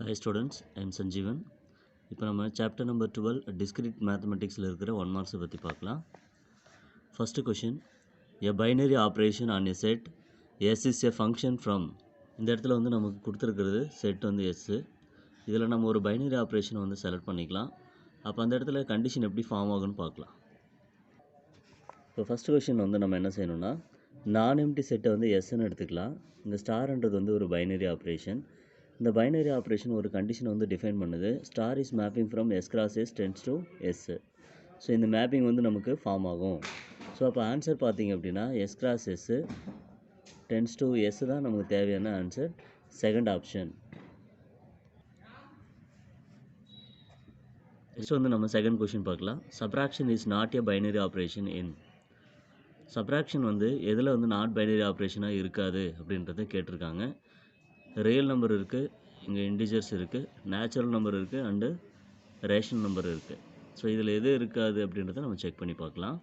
Hi students, I am Sanjeevan. இப்போ நம்ம chapter number 12 discrete மேத்தமெட்டிக்ஸில் இருக்கிற 1 மார்க்ஸை பற்றி பார்க்கலாம். First question, a binary operation on a set S is a function from. இந்த இடத்துல வந்து நமக்கு கொடுத்துருக்கிறது செட் வந்து எஸ்ஸு. இதில் நம்ம ஒரு பைனரி ஆப்ரேஷனை வந்து செலக்ட் பண்ணிக்கலாம். அப்போ அந்த இடத்துல கண்டிஷன் எப்படி ஃபார்ம் ஆகுன்னு பார்க்கலாம். இப்போ ஃபஸ்ட்டு கொஷின் வந்து நம்ம என்ன செய்யணும்னா, நான் எம்டி செட்டை வந்து எஸ்ன்னு எடுத்துக்கலாம். இந்த ஸ்டார்ன்றது வந்து ஒரு பைனரி ஆப்ரேஷன். இந்த பைனரி ஆப்ரேஷன் ஒரு கண்டிஷனை வந்து டிஃபைன் பண்ணுது. Star is mapping from S cross S tends to S. So இந்த மேப்பிங் வந்து நமக்கு ஃபார்ம் ஆகும். ஸோ அப்போ ஆன்சர் பார்த்தீங்க அப்படின்னா S cross S tends to S தான் நமக்கு தேவையான ஆன்சர், செகண்ட் ஆப்ஷன். நெக்ஸ்ட் வந்து நம்ம செகண்ட் கொஷின் பார்க்கலாம். Subtraction is not a binary operation in. Subtraction வந்து எதில் வந்து நாட் பைனரி ஆப்ரேஷனாக இருக்காது அப்படின்றத கேட்டிருக்காங்க. ரியல் நம்பர் இருக்குது, இங்கே இன்டிஜர்ஸ் இருக்குது, நேச்சுரல் நம்பர் இருக்குது, அண்டு ரேஷனல் நம்பர் இருக்குது. ஸோ இதில் எது இருக்காது அப்படின்றத நம்ம செக் பண்ணி பார்க்கலாம்.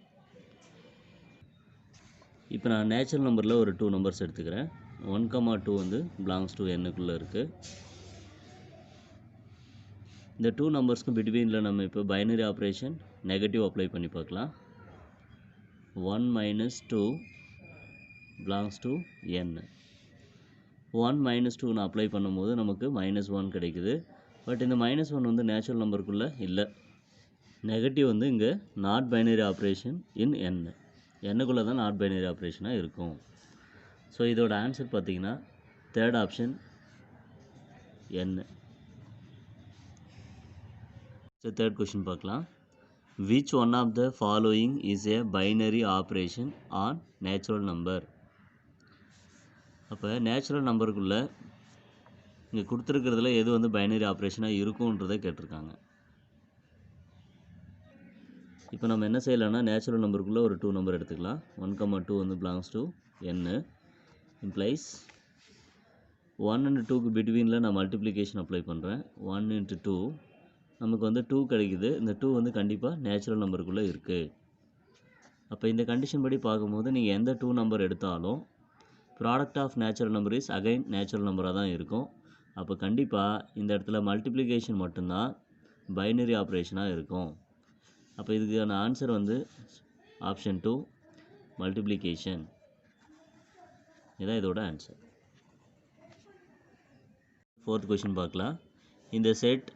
இப்போ நான் நேச்சுரல் நம்பரில் ஒரு 2 நம்பர்ஸ் எடுத்துக்கிறேன். 1,2 வந்து பிலாங்ஸ் டு எண்ணுக்குள்ளே இருக்குது. இந்த 2 நம்பர்ஸ்க்கு பிட்வீனில் நம்ம இப்போ பைனரி ஆப்ரேஷன் நெகட்டிவ் அப்ளை பண்ணி பார்க்கலாம். 1 - 2 பிலாங்ஸ் டு என். 1 - 2 நான் அப்ளை பண்ணும்போது நமக்கு -1 கிடைக்குது. பட் இந்த -1 வந்து நேச்சுரல் நம்பருக்குள்ளே இல்லை. நெகட்டிவ் வந்து இங்கே not binary operation in N. எண்ணுக்குள்ளே தான் நாட் பைனரி ஆப்ரேஷனாக இருக்கும். ஸோ இதோட ஆன்சர் பார்த்தீங்கன்னா third option N. So third question பார்க்கலாம். Which one of the following is a binary operation on natural number. அப்போ நேச்சுரல் நம்பருக்குள்ளே இங்கே கொடுத்துருக்கிறதுல எது வந்து பைனரி ஆப்ரேஷனாக இருக்குன்றதை கேட்டிருக்காங்க. இப்போ நம்ம என்ன செய்யலாம்னா, நேச்சுரல் நம்பருக்குள்ளே ஒரு 2 நம்பர் எடுத்துக்கலாம். 1,2 வந்து belongs to N. Implies 1 and 2க்கு பிட்வீனில் நான் மல்டிப்ளிகேஷன் அப்ளை பண்ணுறேன். 1 × 2 நமக்கு வந்து 2 கிடைக்குது. இந்த 2 வந்து கண்டிப்பாக நேச்சுரல் நம்பருக்குள்ளே இருக்குது. அப்போ இந்த கண்டிஷன் படி பார்க்கும்போது நீங்கள் எந்த 2 நம்பர் எடுத்தாலும் product of natural number is again natural நம்பராக தான் இருக்கும். அப்போ கண்டிப்பாக இந்த இடத்துல மல்டிப்ளிகேஷன் மட்டும்தான் பைனரி ஆப்ரேஷனாக இருக்கும். அப்போ இதுக்கான ஆன்சர் வந்து ஆப்ஷன் 2 மல்டிப்ளிகேஷன். இதான் இதோட ஆன்சர். ஃபோர்த் கொஷின் பார்க்கலாம். இந்த set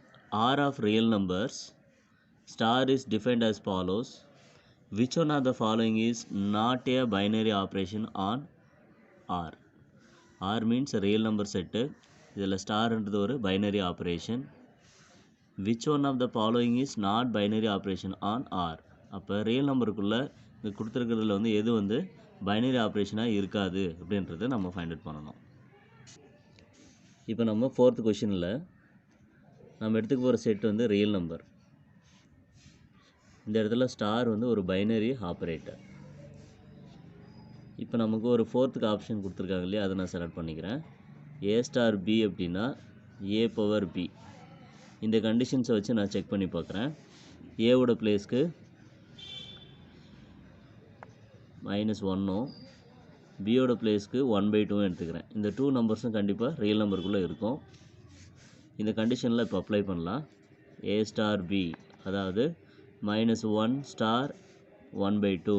R of real numbers star is defined as follows. Which one of the following is not a binary operation on R? R means real number set. இதில் ஸ்டார்ன்றது ஒரு binary operation. Which one of the following is not binary operation on R. அப்போ real நம்பருக்குள்ளே இங்கே கொடுத்துருக்கிறதுல வந்து எது வந்து பைனரி ஆப்ரேஷனாக இருக்காது அப்படின்றத நம்ம ஃபைண்ட் அவுட் பண்ணணும். இப்போ நம்ம ஃபோர்த் கொஷினில் நம்ம எடுத்துக்க போகிற செட் வந்து ரியல் நம்பர். இந்த இடத்துல ஸ்டார் வந்து ஒரு பைனரி ஆப்ரேட்டர். இப்போ நமக்கு ஒரு ஃபோர்த்துக்கு ஆப்ஷன் கொடுத்துருக்காங்க இல்லையா, அதை நான் செலக்ட் பண்ணிக்கிறேன். A * B அப்படின்னா A⁻B. இந்த கண்டிஷன்ஸை வச்சு நான் செக் பண்ணி பார்க்குறேன். ஏவோட பிளேஸ்க்கு -1ம் பியோட பிளேஸ்க்கு 1/2 எடுத்துக்கிறேன். இந்த 2 நம்பர்ஸும் கண்டிப்பாக ரியல் நம்பருக்குள்ளே இருக்கும். இந்த கண்டிஷனில் இப்போ அப்ளை பண்ணலாம். A * B அதாவது -1 * 1/2.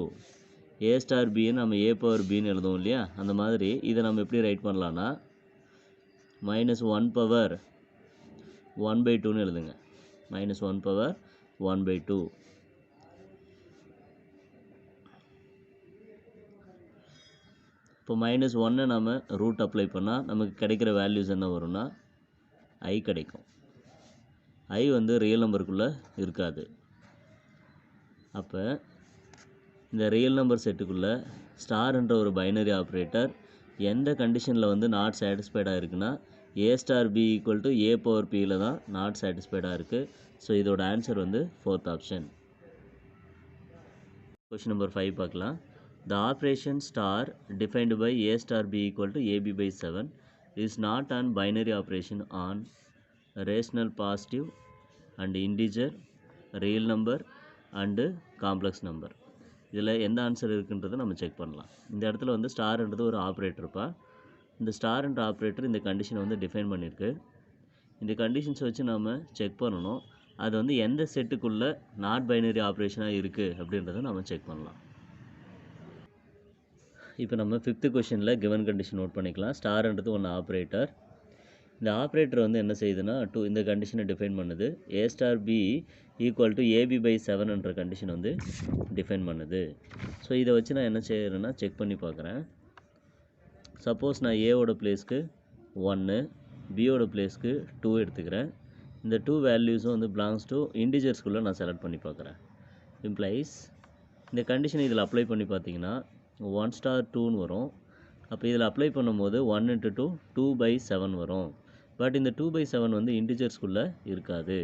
A * B நம்ம A⁻Bன்னு எழுதுவோம் இல்லையா, அந்த மாதிரி இதை நம்ம எப்படி ரைட் பண்ணலான்னா -1/1/2ன்னு எழுதுங்க. -1/1/2. இப்போ -1 நம்ம ரூட் அப்ளை பண்ணால் நமக்கு கிடைக்கிற வேல்யூஸ் என்ன வரும்னா I கிடைக்கும். I வந்து ரியல் நம்பருக்குள்ளே இருக்காது. அப்போ இந்த ரியல் நம்பர் செட்டுக்குள்ளே ஸ்டார்ன்ற ஒரு பைனரி ஆப்ரேட்டர் எந்த கண்டிஷனில் வந்து நாட் சாட்டிஸ்ஃபைடாக இருக்குன்னா A * B = A⁻Pயில் தான் நாட் சாட்டிஸ்ஃபைடாக இருக்குது. ஸோ இதோட ஆன்சர் வந்து ஃபோர்த் ஆப்ஷன். கொஷின் நம்பர் 5 பார்க்கலாம். The operation star defined by A * B = AB/7 is not an binary operation on rational positive and integer, real number and complex number. இதில் எந்த answer இருக்குன்றதை நம்ம check பண்ணலாம். இந்த இடத்துல வந்து ஸ்டார்ன்றது ஒரு ஆப்ரேட்டர்ப்பா. இந்த ஸ்டார்ன்ற ஆப்ரேட்டர் இந்த கண்டிஷனை வந்து டிஃபைன் பண்ணியிருக்கு. இந்த கண்டிஷன்ஸை வச்சு நாம் செக் பண்ணணும் அது வந்து எந்த செட்டுக்குள்ளே நாட் பைனரி ஆப்ரேஷனாக இருக்குது அப்படின்றத நம்ம செக் பண்ணலாம். இப்போ நம்ம 5th கொஷனில் கிவன் கண்டிஷன் நோட் பண்ணிக்கலாம். ஸ்டார்ன்றது ஒன்று ஆப்ரேட்டர். இந்த ஆப்ரேட்டர் வந்து என்ன செய்யுதுன்னா இந்த கண்டிஷனை டிஃபைன் பண்ணுது. A star B equal to AB/7 condition வந்து டிஃபைன் பண்ணுது. ஸோ இதை வச்சு நான் என்ன செய்கிறேன்னா செக் பண்ணி பார்க்குறேன். சப்போஸ் நான் ஏவோட பிளேஸ்க்கு 1 பியோட பிளேஸ்க்கு 2 எடுத்துக்கிறேன். இந்த 2 வேல்யூஸும் வந்து பிலாங்ஸ் டு இன்டிஜர்ஸ்குள்ளே நான் செலக்ட் பண்ணி பார்க்குறேன். இம்ப்ளைஸ் இந்த கண்டிஷனை இதில் அப்ளை பண்ணி பார்த்தீங்கன்னா 1 ஸ்டார் 2ன்னு வரும். அப்போ இதில் அப்ளை பண்ணும்போது 1 × 2 2/7 வரும். பட் இந்த 2/7 வந்து இன்டிஜர்ஸ்குள்ளே இருக்காது.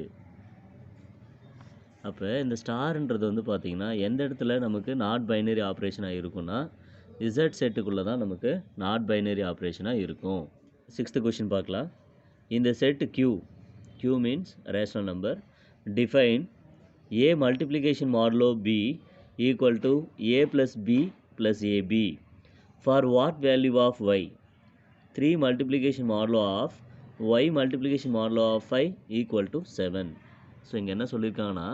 அப்போ இந்த ஸ்டார்ன்றது வந்து பார்த்திங்கன்னா எந்த இடத்துல நமக்கு நாட் பைனரி ஆப்ரேஷனாக இருக்குன்னா Z செட்டுக்குள்ளே தான் நமக்கு நாட் பைனரி ஆப்ரேஷனாக இருக்கும். 6th கொஷின் பார்க்கலாம். இந்த set Q means rational number define A multiplication modulo B equal to A + B + AB for what value of Y 3 multiplication modulo of Y multiplication modulo of 5 equal to 7. ஸோ இங்கே என்ன சொல்லியிருக்காங்கன்னா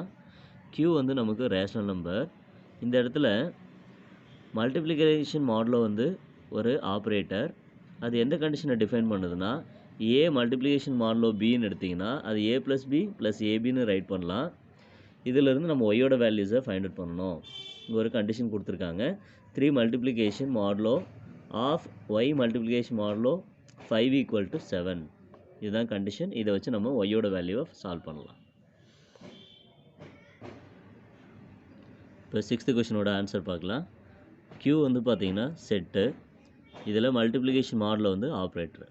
Q வந்து நமக்கு rational number. இந்த இடத்துல multiplication modulo வந்து ஒரு ஆப்ரேட்டர். அது எந்த கண்டிஷனை டிஃபைன் பண்ணுதுன்னா A மல்டிப்ளிகேஷன் மாடுலோ பின்னு எடுத்திங்கன்னா அது A + B + ABன்னு ரைட் பண்ணலாம். இதிலிருந்து நம்ம ஒய்யோட வேல்யூஸை ஃபைண்ட் அவுட் பண்ணணும். இங்கே ஒரு கண்டிஷன் கொடுத்துருக்காங்க. 3 multiplication modulo of Y multiplication modulo 5 equal to 7. இதுதான் கண்டிஷன். இதை வச்சு நம்ம ஒய்யோட வேல்யூவை சால்வ் பண்ணலாம். இப்போ 6th கொஷினோட ஆன்சர் பார்க்கலாம். Q வந்து பார்த்தீங்கன்னா செட்டு. இதில் மல்டிப்ளிகேஷன் மாடுலோ வந்து ஆப்ரேட்டர்.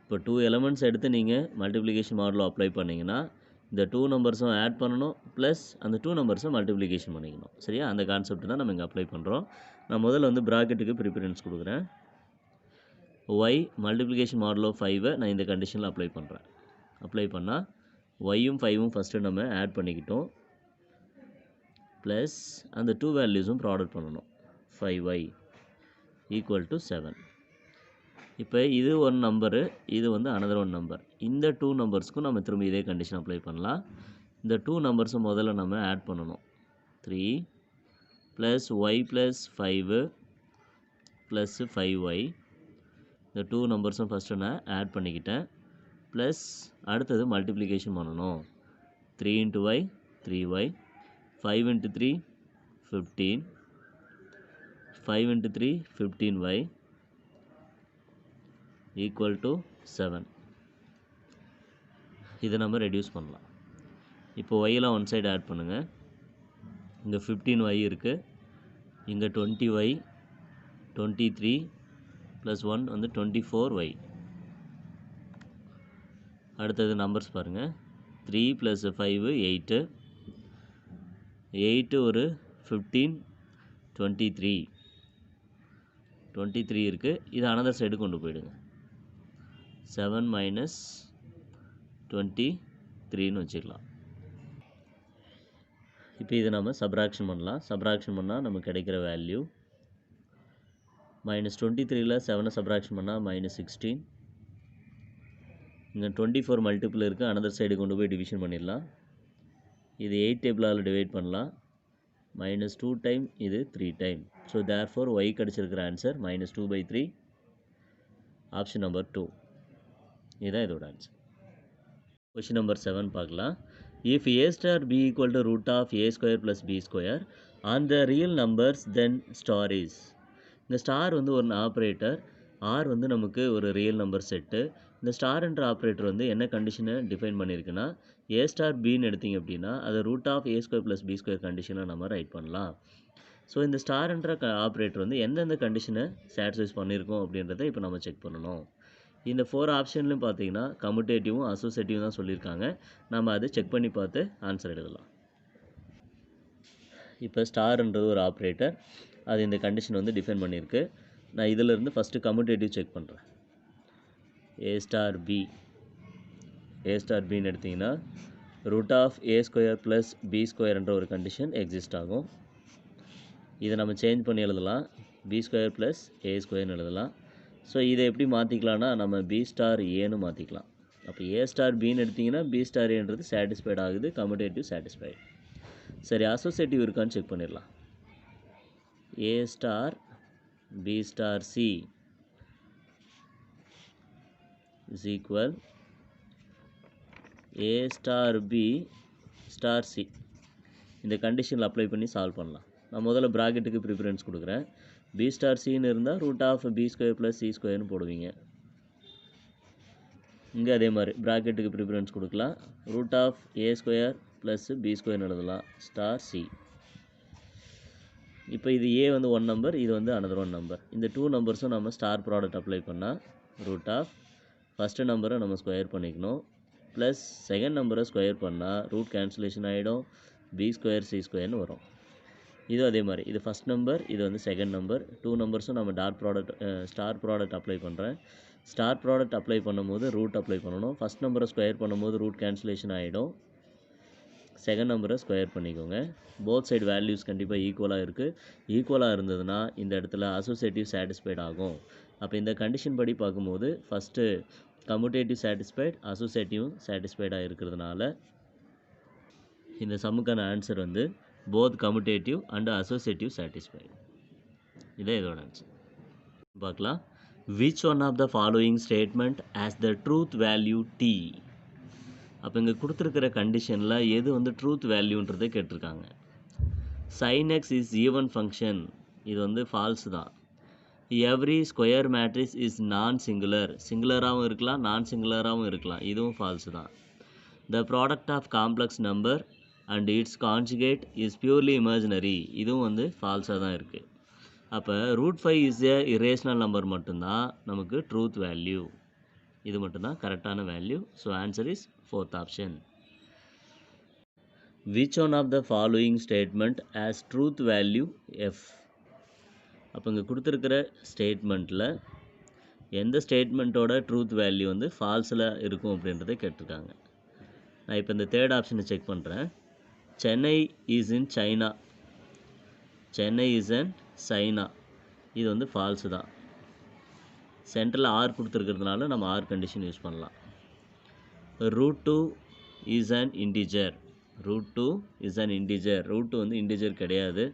இப்போ 2 எலமெண்ட்ஸ் எடுத்து நீங்கள் மல்டிப்ளிகேஷன் மாடுலோ அப்ளை பண்ணிங்கன்னா இந்த 2 நம்பர்ஸும் ஆட் பண்ணணும் ப்ளஸ் அந்த 2 நம்பர்ஸும் மல்டிப்ளிகேஷன் பண்ணிக்கணும். சரியா? அந்த கான்செப்ட் தான் நம்ம இங்கே அப்ளை பண்ணுறோம். நான் முதல்ல வந்து ப்ராக்கெட்டுக்கு ப்ரிஃபரன்ஸ் கொடுக்குறேன். Y மல்டிப்ளிகேஷன் மாடுலோ 5 நான் இந்த கண்டிஷனில் அப்ளை பண்ணுறேன். அப்ளை பண்ணால் ஒய்யும் 5ம் ஃபஸ்ட்டு நம்ம ஆட் பண்ணிக்கிட்டோம் ப்ளஸ் அந்த 2 வேல்யூஸும் ப்ராடக்ட் பண்ணணும். 5y equal to 7. இப்போ இது ஒரு நம்பரு, இது வந்து அனதர் ஒன் நம்பர். இந்த 2 நம்பர்ஸ்க்கும் நம்ம திரும்ப இதே கண்டிஷன் அப்ளை பண்ணலாம். இந்த 2 நம்பர்ஸை முதல்ல நம்ம ஆட் பண்ணணும். 3 plus y plus 5 plus 5y. இந்த 2 நம்பர்ஸும் ஃபஸ்ட்டு நான் ஆட் பண்ணிக்கிட்டேன். ப்ளஸ் அடுத்தது மல்டிப்ளிகேஷன் பண்ணணும். 3 × y 3y 5 × 3 15 5 × 3 15y equal to 7. இதை நம்ம ரெடியூஸ் பண்ணலாம். இப்போ ஒய்யெல்லாம் ஒன் சைடு ஆட் பண்ணுங்கள். இங்கே 15y இருக்குது, இங்கே 20y 23 ப்ளஸ் 1 வந்து 24y. அடுத்தது நம்பர்ஸ் பாருங்கள். 3 + 5 8 8 ஒரு 15 23 இருக்குது. இது அனதர் சைடு கொண்டு போயிடுங்க. 7 - 23ன்னு வச்சுக்கலாம். இப்போ இதை நம்ம சப்ராக்ஷன் பண்ணலாம். சப்ராக்ஷன் பண்ணால் நமக்கு கிடைக்கிற வேல்யூ -23ல் 7 சப்ராக்ஷன் பண்ணால் -16. இங்கே 24 மல்டிபிள் இருக்குது, அனதர் சைடு கொண்டு போய் டிவிஷன் பண்ணிடலாம். இது 8 டேபிளால் டிவைட் பண்ணலாம். -2 டைம் இது 3 டைம். ஸோ தேர்ஃபோர் y கிடச்சிருக்கிற ஆன்சர் -2/3. Option number 2. இதுதான் இதோட ஆன்சர். கொஷின் நம்பர் 7 பார்க்கலாம். If A star B equal to √A² + B² on the real numbers then star is. இந்த ஸ்டார் வந்து ஒரு ஆப்ரேட்டர், ஆர் வந்து நமக்கு ஒரு ரியல் நம்பர் செட்டு. இந்த ஸ்டார்ன்ற ஆப்ரேட்டர் வந்து என்ன கண்டிஷனை டிஃபைன் பண்ணியிருக்குன்னா A ஸ்டார் Bன்னு எடுத்திங்க அப்படின்னா அதை √A² + B² கண்டிஷனை நம்ம ரைட் பண்ணலாம். ஸோ இந்த ஸ்டார்ன்ற ஆப்ரேட்டர் வந்து எந்தெந்த கண்டிஷனை சாட்டிஸ்ஃபைஸ் பண்ணியிருக்கோம் அப்படின்றத இப்போ நம்ம செக் பண்ணணும். இந்த 4 ஆப்ஷன்லையும் பார்த்தீங்கன்னா கம்யூட்டேட்டிவும் அசோசியேட்டிவும் தான் சொல்லியிருக்காங்க. நம்ம அதை செக் பண்ணி பார்த்து ஆன்சர் எழுதலாம். இப்போ ஸ்டார்ன்றது ஒரு ஆப்ரேட்டர், அது இந்த கண்டிஷன் வந்து டிஃபைன் பண்ணியிருக்கு. நான் இதிலிருந்து ஃபஸ்ட்டு கம்யூட்டேட்டிவ் செக் பண்ணுறேன். A ஸ்டார் Bன்னு எடுத்திங்கன்னா √A² + B² ஒரு கண்டிஷன் எக்ஸிஸ்ட் ஆகும். இதை நம்ம சேஞ்ச் பண்ணி எழுதலாம். B² + A² எழுதலாம். ஸோ இதை எப்படி மாற்றிக்கலாம்னா நம்ம B ஸ்டார் Aன்னு மாற்றிக்கலாம். அப்போ ஏ ஸ்டார் பின்னு எடுத்திங்கன்னா பி ஸ்டார் ஏன்றது சாட்டிஸ்ஃபைட் ஆகுது, கம்யூட்டேட்டிவ் சாட்டிஸ்ஃபைடு. சரி, அசோசியேட்டிவ் இருக்கான்னு செக் பண்ணிடலாம். A star B star C is equal A star B star C. இந்த கண்டிஷனில் அப்ளை பண்ணி சால்வ் பண்ணலாம். நான் முதல்ல ப்ராக்கெட்டுக்கு ப்ரிஃபரன்ஸ் கொடுக்குறேன். பி ஸ்டார் சின்னு இருந்தால் root of B square plus C ஸ்கொயர்னு போடுவீங்க. இங்கே அதே மாதிரி ப்ராக்கெட்டுக்கு ப்ரிஃபரன்ஸ் கொடுக்கலாம். Root of A square plus B ஸ்கொயர்னு எழுதலாம் ஸ்டார் சி. இப்போ இது ஏ வந்து 1 நம்பர், இது வந்து அனதர் 1 நம்பர். இந்த 2 நம்பர்ஸும் நம்ம ஸ்டார் ப்ராடக்ட் அப்ளை பண்ணால் ரூட் ஆஃப் ஃபஸ்ட்டு நம்பரை நம்ம ஸ்கொயர் பண்ணிக்கணும், ப்ளஸ் செகண்ட் நம்பரை ஸ்கொயர் பண்ணால் ரூட் கேன்சலேஷன் ஆகிடும், பி ஸ்கொயர் சி ஸ்கொயர்னு வரும். இது அதே மாதிரி இது ஃபஸ்ட் நம்பர், இது வந்து செகண்ட் நம்பர். 2 நம்பர்ஸும் நம்ம ஸ்டார் ப்ராடக்ட் அப்ளை பண்ணுறேன். ஸ்டார் ப்ராடக்ட் அப்ளை பண்ணும்போது ரூட் அப்ளை பண்ணணும். ஃபஸ்ட் நம்பரை ஸ்கொயர் பண்ணும்போது ரூட் கேன்சலேஷன் ஆகிடும், செகண்ட் நம்பரை ஸ்கொயர் பண்ணிக்கோங்க. போத் சைடு வேல்யூஸ் கண்டிப்பாக ஈக்குவலாக இருக்குது. ஈக்குவலாக இருந்ததுன்னா இந்த இடத்துல அசோசியேட்டிவ் சாட்டிஸ்ஃபைட் ஆகும். அப்போ இந்த கண்டிஷன் படி பார்க்கும்போது ஃபஸ்ட்டு கம்யூட்டேட்டிவ் சாட்டிஸ்ஃபைட், அசோசியேட்டிவ் சாட்டிஸ்ஃபைடாக இருக்கிறதுனால இந்த சம்முக்கான ஆன்சர் வந்து both commutative and associative satisfied. இதே இதோட ஆன்சர். பார்க்கலாம். Which one of the following statement has the truth value T. அப்போ இங்கே கொடுத்துருக்கிற கண்டிஷனில் எது வந்து ட்ரூத் வேல்யூன்றதை கேட்டிருக்காங்க. sin x is even function, இது வந்து ஃபால்ஸ் தான். Every square matrix is non singular, சிங்குலராகவும் இருக்கலாம் நான் சிங்குலராகவும் இருக்கலாம், இதுவும் ஃபால்ஸ் தான். The product of complex number and its conjugate is purely imaginary, இதுவும் வந்து ஃபால்ஸாக தான் இருக்குது. அப்போ √5 இஸ் ஏ இரேஷனல் நம்பர் மட்டும்தான் நமக்கு ட்ரூத் வேல்யூ, இது மட்டும்தான் கரெக்டான value. So answer is 4th option. Which one of the following statement has truth value F. அப்போ இங்கே கொடுத்துருக்கிற ஸ்டேட்மெண்ட்டில் எந்த ஸ்டேட்மெண்ட்டோட ட்ரூத் வேல்யூ வந்து ஃபால்ஸில் இருக்கும் அப்படின்றத கேட்டிருக்காங்க. நான் இப்போ இந்த தேர்ட் ஆப்ஷனை செக் பண்ணுறேன். Chennai is in China, Chennai is and China, இது வந்து ஃபால்ஸு தான். சென்டரில் ஆர் கொடுத்துருக்கிறதுனால நம்ம ஆர் கண்டிஷன் யூஸ் பண்ணலாம். √2 is and integer, √2 is and integer, √2 வந்து இன்டிஜர் கிடையாது,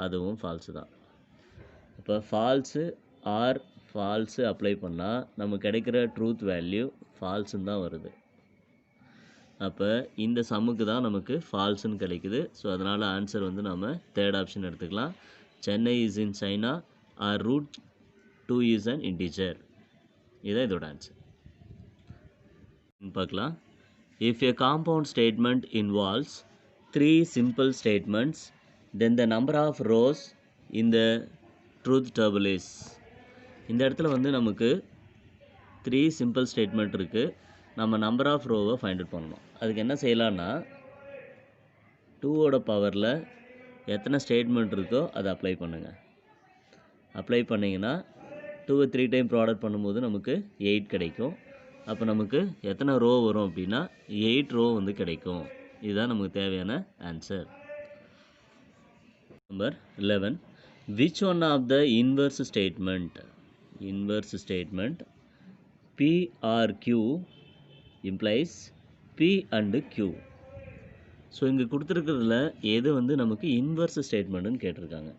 அதுவும் ஃபால்ஸு தான். இப்போ ஃபால்ஸு ஆர் ஃபால்ஸு அப்ளை பண்ணால் நமக்கு கிடைக்கிற ட்ரூத் வேல்யூ ஃபால்ஸுன்னு தான் வருது. அப்போ இந்த சம்முக்கு தான் நமக்கு ஃபால்ஸுன்னு கிடைக்குது. ஸோ அதனால் ஆன்சர் வந்து நம்ம தேர்ட் ஆப்ஷன் எடுத்துக்கலாம். Chennai is in China or √2 is an integer, இதான் இதோட ஆன்சர். பார்க்கலாம். If a compound statement involves 3 simple statements then the number of rows in the truth table is. இந்த இடத்துல வந்து நமக்கு 3 சிம்பிள் ஸ்டேட்மெண்ட் இருக்குது. நம்ம நம்பர் ஆஃப் ரோவை ஃபைண்ட் அவுட் பண்ணணும். அதுக்கு என்ன செய்யலான்னா 2ஓட பவரில் எத்தனை ஸ்டேட்மெண்ட் இருக்கோ அதை அப்ளை பண்ணுங்கள். அப்ளை பண்ணிங்கன்னா 2வை 3 டைம் ப்ராடக்ட் பண்ணும்போது நமக்கு 8 கிடைக்கும். அப்போ நமக்கு எத்தனை ரோ வரும் அப்படின்னா 8 ரோ வந்து கிடைக்கும். இதுதான் நமக்கு தேவையான answer. Number 11. Which one of the inverse statement P or Q implies P and Q. So இங்கே கொடுத்துருக்கிறதுல எது வந்து நமக்கு இன்வர்ஸ் ஸ்டேட்மெண்ட்டுன்னு கேட்டிருக்காங்க.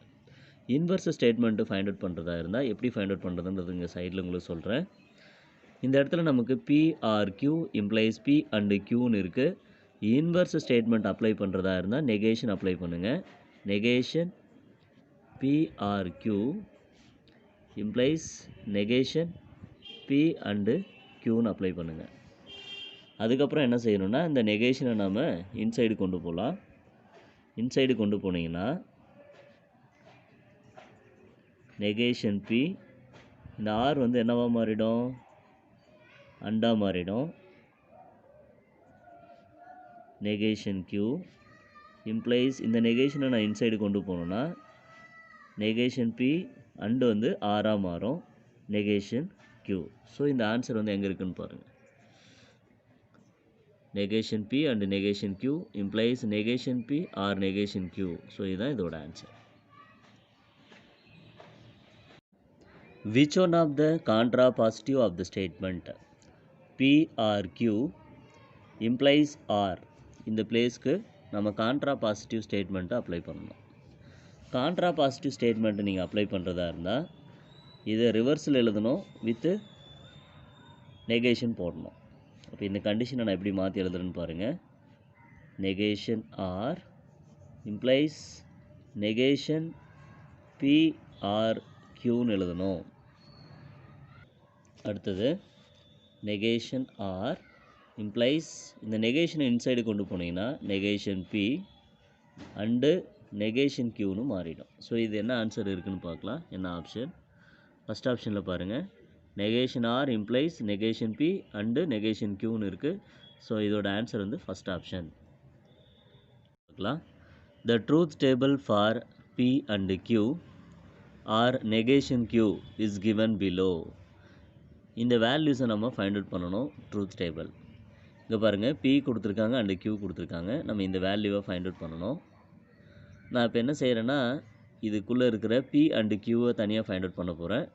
இன்வர்ஸ் ஸ்டேட்மெண்ட்டு ஃபைண்ட் அவுட் பண்ணுறதா இருந்தால் எப்படி ஃபைண்ட் அவுட் பண்ணுறதுன்றது இங்கே சைடில் உங்களுக்கு சொல்கிறேன். இந்த இடத்துல நமக்கு P or Q implies P and Qன்னு இருக்குது. இன்வர்ஸ் ஸ்டேட்மெண்ட் அப்ளை பண்ணுறதா இருந்தால் நெகேஷன் அப்ளை பண்ணுங்கள். Negation P or Q implies negation P and Qன்னு அப்ளை பண்ணுங்கள். அதுக்கப்புறம் என்ன செய்யணும்னா இந்த நெகேஷனை நாம் இன்சைடு கொண்டு போகலாம். இன்சைடு கொண்டு போனீங்கன்னா நெகேஷன் P, இந்த R வந்து என்னவா மாறிடும், அண்டா மாறிடும். நெகேஷன் Q இம்ப்ளைஸ், இந்த நெகேஷனை நான் இன்சைடு கொண்டு போகணுன்னா நெகேஷன் P அண்டு வந்து ஆராக மாறும், நெகேஷன் Q. ஸோ இந்த ஆன்சர் வந்து எங்கே இருக்குன்னு பாருங்கள். Negation P and negation Q implies negation P or negation Q. So இதுதான் இதோட answer. Which one of the contrapositive of the statement. PRQ implies R. இந்த பிளேஸ்க்கு நம்ம கான்ட்ரா பாசிட்டிவ் ஸ்டேட்மெண்ட்டை அப்ளை பண்ணணும். கான்ட்ரா பாசிட்டிவ் ஸ்டேட்மெண்ட்டை நீங்கள் அப்ளை பண்ணுறதா இருந்தால் இதை ரிவர்ஸில் எழுதணும், வித்து நெகேஷன் போடணும். அப்போ இந்த கண்டிஷனை நான் எப்படி மாற்றி எழுதுறேன்னு பாருங்கள். நெகேஷன் R implies நெகேஷன் PRQன்னு எழுதணும். அடுத்தது நெகேஷன் R implies இந்த நெகேஷனை இன்சைடு கொண்டு போனீங்கன்னா நெகேஷன் P அண்டு நெகேஷன் Qன்னு மாறிடும். ஸோ இது என்ன ஆன்சர் இருக்குதுன்னு பார்க்கலாம். என்ன ஆப்ஷன்? ஃபஸ்ட் ஆப்ஷனில் பாருங்கள், negation R implies negation P and negation Qன்னு இருக்குது. ஸோ இதோட ஆன்சர் வந்து ஃபஸ்ட் ஆப்ஷன். பார்க்கலாம். The truth table for P and Q or negation Q is given below. இந்த வேல்யூஸை நம்ம ஃபைண்ட் அவுட் பண்ணணும். ட்ரூத் டேபிள் இங்கே பாருங்கள், P கொடுத்துருக்காங்க அண்டு Q கொடுத்துருக்காங்க. நம்ம இந்த வேல்யூவை ஃபைண்ட் அவுட் பண்ணணும். நான் இப்போ என்ன செய்கிறேன்னா, இதுக்குள்ளே இருக்கிற P அண்டு Qவை தனியாக ஃபைண்ட் அவுட் பண்ண போகிறேன்.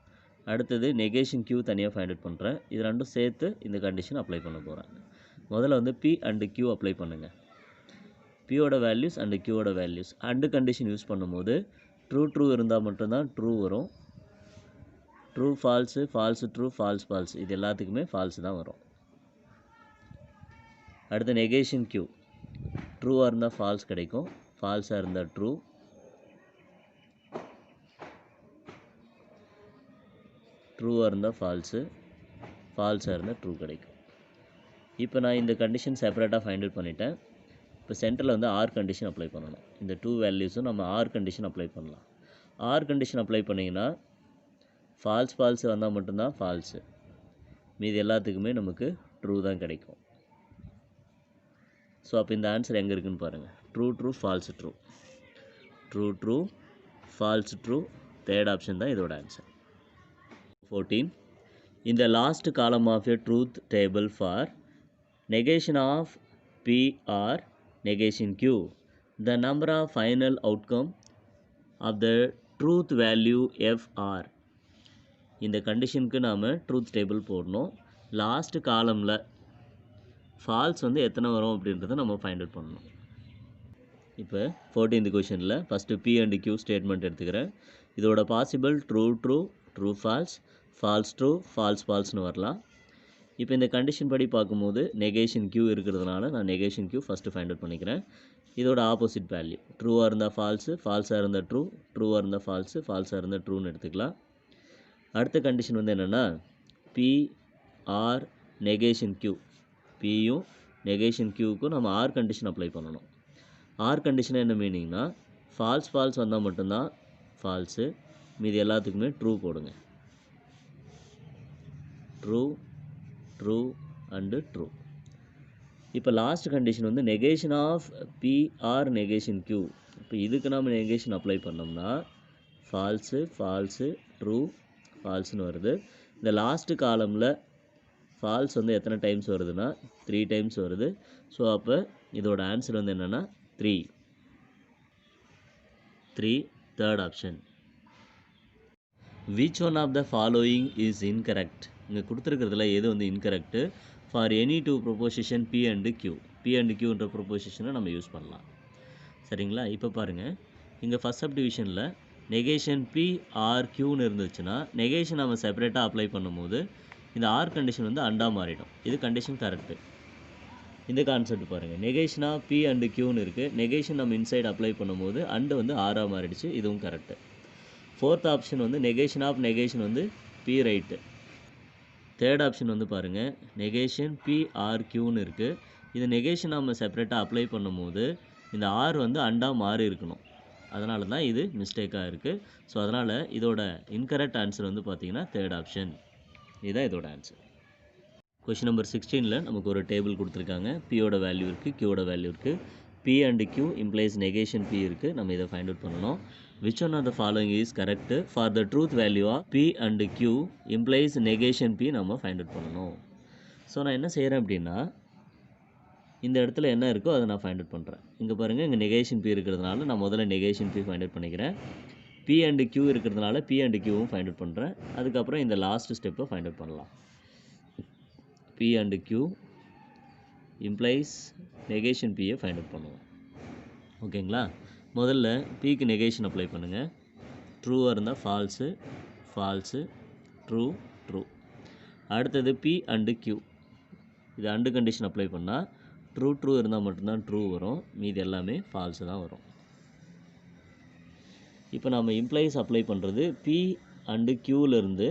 அடுத்தது நெகேஷன் Q தனியாக ஃபைண்ட் அவுட் பண்ணுறேன். இது ரெண்டும் சேர்த்து இந்த கண்டிஷன் அப்ளை பண்ண போகிறேன். முதல்ல வந்து P அண்டு Q அப்ளை பண்ணுங்கள். Pயோட வேல்யூஸ் அண்டு Qவோட வேல்யூஸ் அண்டு கண்டிஷன் யூஸ் பண்ணும்போது ட்ரூ இருந்தால் மட்டும்தான் ட்ரூ வரும். True false, false true, false இது எல்லாத்துக்குமே ஃபால்ஸு தான் வரும். அடுத்து நெகேஷன் Q ட்ரூவாக இருந்தால் ஃபால்ஸ் கிடைக்கும், ஃபால்ஸாக இருந்தால் ட்ரூ. ட்ரூவாக இருந்தால் ஃபால்ஸாக இருந்தால் ட்ரூ கிடைக்கும். இப்போ நான் இந்த கண்டிஷன் செப்பரேட்டாக ஃபைண்ட் அவுட் பண்ணிட்டேன். இப்போ சென்டரில் வந்து ஆர் கண்டிஷன் அப்ளை பண்ணணும். இந்த டூ வேல்யூஸும் நம்ம ஆர் கண்டிஷன் அப்ளை பண்ணலாம். ஆர் கண்டிஷன் அப்ளை பண்ணிங்கன்னா ஃபால்ஸ் வந்தால் மட்டும்தான் ஃபால்ஸு, மீது எல்லாத்துக்குமே நமக்கு ட்ரூ தான் கிடைக்கும். ஸோ அப்போ இந்த ஆன்சர் எங்கே இருக்குதுன்னு பாருங்கள். True false true false true, third option தான் இதோட answer. 14. In the last column of a truth table for negation of P or negation Q, the number of final outcome of the truth value F R. இந்த கண்டிஷனுக்கு நாம் truth table போடணும். Last காலமில் falls வந்து எத்தனை வரும் அப்படின்றத நம்ம find out பண்ணணும். இப்போ 14th கொஷனில் first P and Q statement எடுத்துக்கிறேன். இதோட பாசிபிள் ட்ரூ ஃபால்ஸ் ட்ரூ ஃபால்ஸ்னு வரலாம். இப்போ இந்த கண்டிஷன் படி பார்க்கும்போது நெகேஷன் Q இருக்கிறதுனால நான் negation Q first find out பண்ணிக்கிறேன். இதோட ஆப்போசிட் வேல்யூ ட்ரூவாக இருந்தால் ஃபால்ஸாக இருந்தால் ட்ரூவாக இருந்தால் ஃபால்ஸாக இருந்தால் ட்ரூன்னு எடுத்துக்கலாம். அடுத்த கண்டிஷன் வந்து என்னென்னா P ஆர் நெகேஷன் Q, Pயும் நெகேஷன் Qக்கும் நம்ம ஆர் கண்டிஷன் அப்ளை பண்ணணும். ஆர் கண்டிஷன் என்ன மீனிங்னா ஃபால்ஸ் வந்தால் மட்டும்தான் ஃபால்ஸு, மீது எல்லாத்துக்குமே ட்ரூ போடுங்க. True and true. இப்போ லாஸ்ட் கண்டிஷன் வந்து negation of P or negation Q. இப்போ இதுக்கு நம்ம நெகேஷன் அப்ளை பண்ணோம்னா ஃபால்ஸு ட்ரூ ஃபால்ஸ்னு வருது. இந்த லாஸ்ட்டு காலமில் ஃபால்ஸ் வந்து எத்தனை டைம்ஸ் வருதுன்னா 3 டைம்ஸ் வருது. ஸோ அப்போ இதோட ஆன்சர் வந்து என்னென்னா 3, third option. Which one of the following is incorrect? இங்கே கொடுத்துருக்கிறதுல எது வந்து incorrect? For any two proposition P and Qன்ற ப்ரொபோசிஷனை நம்ம யூஸ் பண்ணலாம். சரிங்களா? இப்போ பாருங்கள், இங்கே ஃபஸ்ட் சப்டிவிஷனில் நெகேஷன் P ஆர் Qன்னு இருந்துச்சுன்னா நெகேஷன் நம்ம செப்பரேட்டாக அப்ளை பண்ணும்போது இந்த ஆர் கண்டிஷன் வந்து அண்டா மாறிடும். இது கண்டிஷன் கரெக்டு. இந்த கான்செப்ட் பாருங்கள், நெகேஷனாக P அண்டு Qன்னு இருக்குது. நெகேஷன் நம்ம இன்சைடு அப்ளை பண்ணும்போது அண்டு வந்து ஆராக மாறிடுச்சு. இதுவும் கரெக்டு. ஃபோர்த் ஆப்ஷன் வந்து நெகேஷன் வந்து P ரைட்டு. தேர்ட் ஆப்ஷன் வந்து பாருங்கள், நெகேஷன் P ஆர் Qன்னு இருக்குது. இது நெகேஷன் நம்ம செப்பரேட்டாக அப்ளை பண்ணும்போது இந்த ஆர் வந்து அண்டா மாறி இருக்கணும். அதனால தான் இது மிஸ்டேக்காக இருக்குது. ஸோ அதனால் இதோட இன்கரெக்ட் ஆன்சர் வந்து பார்த்திங்கன்னா தேர்ட் ஆப்ஷன். இதுதான் இதோட ஆன்சர். கொஷின் நம்பர் 16ல் நமக்கு ஒரு டேபிள் கொடுத்துருக்காங்க. Pயோட வேல்யூ இருக்குது, Qயோட வேல்யூ இருக்குது. P and Q implies negation P இருக்குது. நம்ம இதை ஃபைண்ட் அவுட் பண்ணணும். Which one of the following is correct? For the truth value of P and Q implies negation P நம்ம ஃபைண்ட் அவுட் பண்ணணும். ஸோ நான் என்ன செய்கிறேன் அப்படின்னா, இந்த இடத்துல என்ன இருக்கோ அதை நான் ஃபைண்ட் அவுட் பண்ணுறேன். இங்கே பாருங்கள், இங்கே நெகேஷன் P இருக்கிறதுனால நான் முதல்ல நெகேஷன் P ஃபைண்ட் அவுட் பண்ணிக்கிறேன். P அண்டு Q இருக்கிறதுனால P அண்டு Qவும் ஃபைண்ட் அவுட் பண்ணுறேன். அதுக்கப்புறம் இந்த லாஸ்ட் ஸ்டெப்பை ஃபைண்ட் அவுட் பண்ணலாம். P and Q implies negation P find out பண்ணுவோம். ஓகேங்களா? முதல்ல Pக்கு நெகேஷன் அப்ளை பண்ணுங்கள். ட்ரூவாக இருந்தால் ஃபால்ஸு, ஃபால்ஸு, ட்ரூ, ட்ரூ. அடுத்தது P and Q, இது அண்டு கண்டிஷன் அப்ளை பண்ணால் ட்ரூ ட்ரூ இருந்தால் மட்டும்தான் ட்ரூ வரும், மீது எல்லாமே ஃபால்ஸு தான் வரும். இப்போ நம்ம இம்ப்ளைஸ் அப்ளை பண்ணுறது P and Qலேருந்து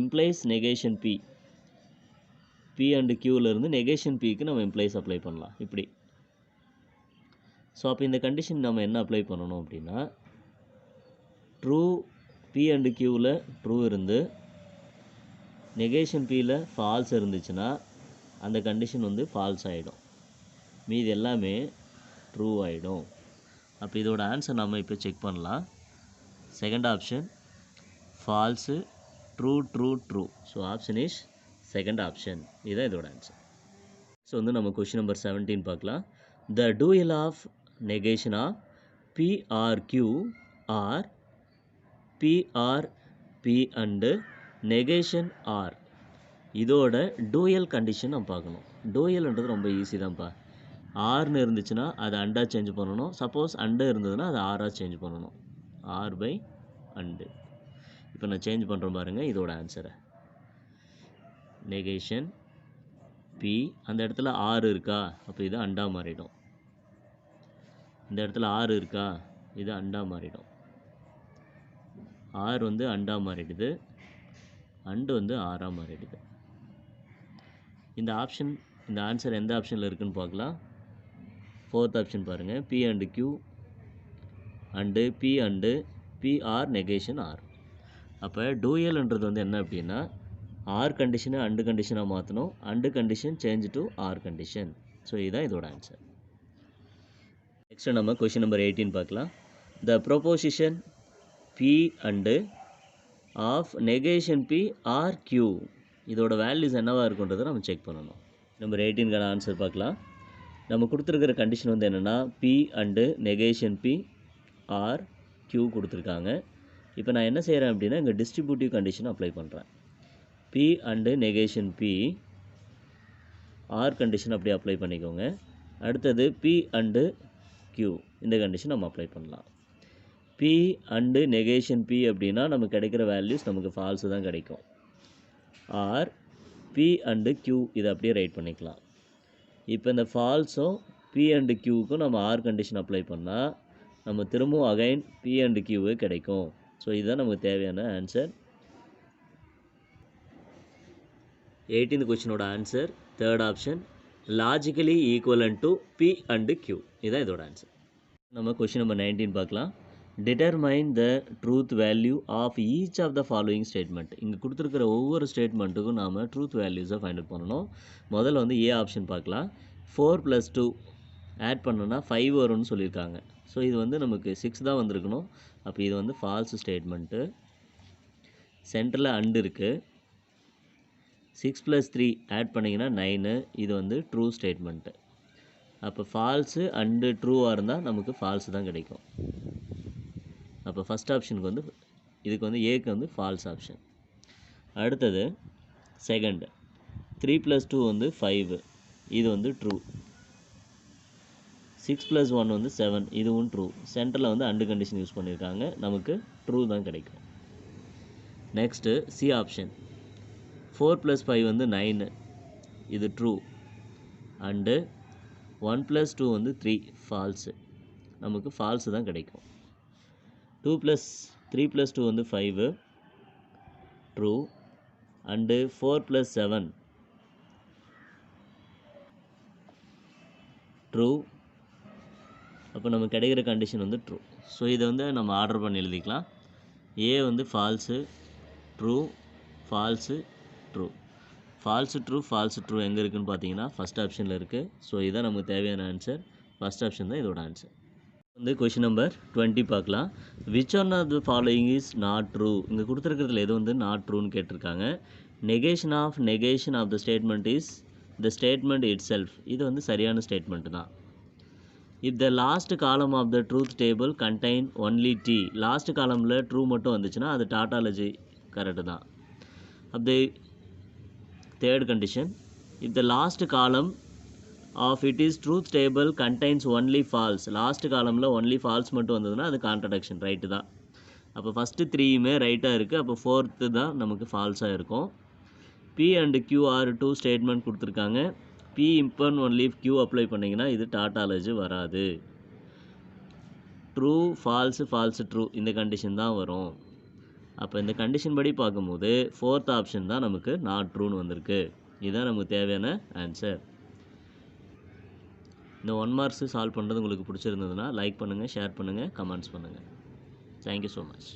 இம்ப்ளைஸ் நெகேஷன் P and Qலேருந்து நெகேஷன் Pக்கு நம்ம இம்ப்ளைஸ் அப்ளை பண்ணலாம் இப்படி. ஸோ அப்போ இந்த கண்டிஷன் நம்ம என்ன அப்ளை பண்ணணும் அப்படின்னா, ட்ரூ P and Qவில் ட்ரூ இருந்து நெகேஷன் Pயில் ஃபால்ஸ் இருந்துச்சுன்னா அந்த கண்டிஷன் வந்து ஃபால்ஸ் ஆகிடும், மீது எல்லாமே ட்ரூ ஆகிடும். அப்போ இதோட ஆன்சர் நம்ம இப்போ செக் பண்ணலாம். Second option falls, true true true. So option is second option. இதுதான் இதோட ஆன்சர். ஸோ வந்து நம்ம கொஷின் நம்பர் 17 பார்க்கலாம். The dual of negation of PRQ or PRP and negation or, இதோட டூயல் கண்டிஷன் நம்ம பார்க்கணும். டூயல்ன்றது ரொம்ப ஈஸி தான்ப்பா. ஆர்னு இருந்துச்சுன்னா அதை அண்டா சேஞ்ச் பண்ணணும், சப்போஸ் அண்டு இருந்ததுன்னா அதை ஆராக சேஞ்ச் பண்ணணும். Or by and. இப்போ நான் சேஞ்ச் பண்ணுறேன் பாருங்கள் இதோட ஆன்சரை. நெகேஷன் P, அந்த இடத்துல ஆர் இருக்கா, அப்போ இது அண்டா மாறிடும். இந்த இடத்துல ஆர் இருக்கா, இது அண்டா மாறிடும். ஆர் வந்து அண்டா மாறிடுது, அண்டு வந்து ஆராக மாறிடுது. இந்த ஆப்ஷன், இந்த ஆன்சர் எந்த ஆப்ஷனில் இருக்குதுன்னு பார்க்கலாம். ஃபோர்த் ஆப்ஷன் பாருங்கள், P and Q and P and PR negation or. அப்போ டூயல்ன்றது வந்து என்ன அப்படின்னா, ஆர் கண்டிஷனை அண்டு கண்டிஷனாக மாற்றணும், and condition change to or condition. So இதுதான் இதோட ஆன்சர். நெக்ஸ்ட்டு நம்ம கொஷின் நம்பர் 18 பார்க்கலாம். The proposition P and of negation P or Q, இதோட வேல்யூஸ் என்னவாக இருக்குன்றதை நம்ம செக் பண்ணணும். நம்பர் 18க்கான ஆன்சர் பார்க்கலாம். நம்ம கொடுத்துருக்கிற கண்டிஷன் வந்து என்னென்னா, P and negation P or Q கொடுத்துருக்காங்க. இப்போ நான் என்ன செய்கிறேன் அப்படின்னா, இங்கே டிஸ்ட்ரிபியூட்டிவ் கண்டிஷன் அப்ளை பண்ணுறேன். P and negation P or condition அப்படியே அப்ளை பண்ணிக்கோங்க. அடுத்தது P அண்டு Q, இந்த கண்டிஷன் நம்ம அப்ளை பண்ணலாம். P அண்டு நெகேஷன் P அப்படின்னா நமக்கு கிடைக்கிற வேல்யூஸ் நமக்கு ஃபால்ஸு தான் கிடைக்கும். ஆர் P அண்டு Q இதை அப்படியே ரைட் பண்ணிக்கலாம். இப்போ இந்த ஃபால்ஸும் P அண்டு Qக்கும் நம்ம ஆர் கண்டிஷன் அப்ளை பண்ணால் நம்ம திரும்பவும் அகைன் P அண்டு Q கிடைக்கும். ஸோ இதுதான் நமக்கு தேவையான ஆன்சர். 18th கொஸ்டினோட answer third option, logically equivalent to P and Q. இதுதான் இதோட ஆன்சர். நம்ம கொஸ்டின் நம்பர் 19 பார்க்கலாம். Determine the truth value of each of the following statement. இங்கே கொடுத்துருக்கிற ஒவ்வொரு ஸ்டேட்மெண்ட்டுக்கும் நாம் ட்ரூத் வேல்யூஸை ஃபைண்ட் அவுட் பண்ணணும். முதல்ல வந்து ஏ ஆப்ஷன் பார்க்கலாம். 4 + 2 ஆட் பண்ணோன்னா 5 வரும்னு சொல்லியிருக்காங்க. ஸோ இது வந்து நமக்கு 6 தான் வந்திருக்கணும். அப்போ இது வந்து ஃபால்ஸ் ஸ்டேட்மெண்ட்டு. சென்டரில் அண்டு இருக்குது. 6 + 3 ஆட் பண்ணிங்கன்னா 9, இது வந்து ட்ரூ ஸ்டேட்மெண்ட்டு. அப்போ ஃபால்ஸு அண்டு ட்ரூவாக இருந்தால் நமக்கு ஃபால்ஸு தான் கிடைக்கும். அப்போ ஃபஸ்ட் ஆப்ஷனுக்கு வந்து இதுக்கு வந்து ஏக்கு வந்து ஃபால்ஸ் ஆப்ஷன். அடுத்தது செகண்ட் 3 + 2 வந்து 5, இது வந்து ட்ரூ. 6 + 1 வந்து 7, இதுவும் ட்ரூ. சென்டரில் வந்து அண்டு கண்டிஷன் யூஸ் பண்ணியிருக்காங்க, நமக்கு ட்ரூ தான் கிடைக்கும். நெக்ஸ்ட்டு சி ஆப்ஷன் 4 + 5 வந்து 9, இது ட்ரூ. அண்டு 1 + 2 வந்து 3, ஃபால்ஸு. நமக்கு ஃபால்ஸு தான் கிடைக்கும். 3 + 2 வந்து 5, ட்ரூ. And 4 + 7 true. அப்போ நமக்கு கிடைக்கிற கண்டிஷன் வந்து ட்ரூ. ஸோ இதை வந்து நம்ம ஆர்டர் பண்ணி எழுதிக்கலாம். ஏ வந்து falls, true, falls, true. Falls true falls true எங்கே இருக்குதுன்னு பார்த்தீங்கன்னா ஃபஸ்ட் ஆப்ஷனில் இருக்குது. ஸோ இதுதான் நமக்கு தேவையான ஆன்சர். ஃபஸ்ட் ஆப்ஷன் தான் இதோட ஆன்சர். வந்து கொஷின் நம்பர் 20 பார்க்கலாம். Which one of the following is not true. இங்கே கொடுத்துருக்கிறதுல எது வந்து நாட் ட்ரூன்னு கேட்டிருக்காங்க. Negation of the statement is the statement itself. இது வந்து சரியான ஸ்டேட்மெண்ட்டு தான். If the last column of the truth table contain only T. Last காலமில் ட்ரூ மட்டும் வந்துச்சுன்னா அது டாட்டாலஜி கரெக்டு தான். அப்படி Third condition, if the last column of it is truth table contains only false, last காலமில் only false மட்டும் வந்ததுன்னா அது கான்ட்ரடக்ஷன், ரைட்டு தான். அப்போ ஃபஸ்ட்டு 3யுமே ரைட்டாக இருக்குது, அப்போ 4th தான் நமக்கு ஃபால்ஸாக இருக்கும். P and Q or 2 statement கொடுத்துருக்காங்க. P இம்பன் ஒன்லி Q அப்ளை பண்ணிங்கன்னா இது டாட்டாலஜி வராது. ட்ரூ ஃபால்ஸு ஃபால்ஸு ட்ரூ இந்த கண்டிஷன் தான் வரும். அப்போ இந்த கண்டிஷன் படி பார்க்கும்போது 4th ஆப்ஷன் தான் நமக்கு நாட் ட்ரூன்னு வந்திருக்கு. இதுதான் நமக்கு தேவையான ஆன்சர். இந்த 1 மார்க்ஸு சால்வ் பண்ணுறது உங்களுக்கு பிடிச்சிருந்ததுன்னா லைக் பண்ணுங்கள், ஷேர் பண்ணுங்கள், கமெண்ட்ஸ் பண்ணுங்கள். Thank you so much.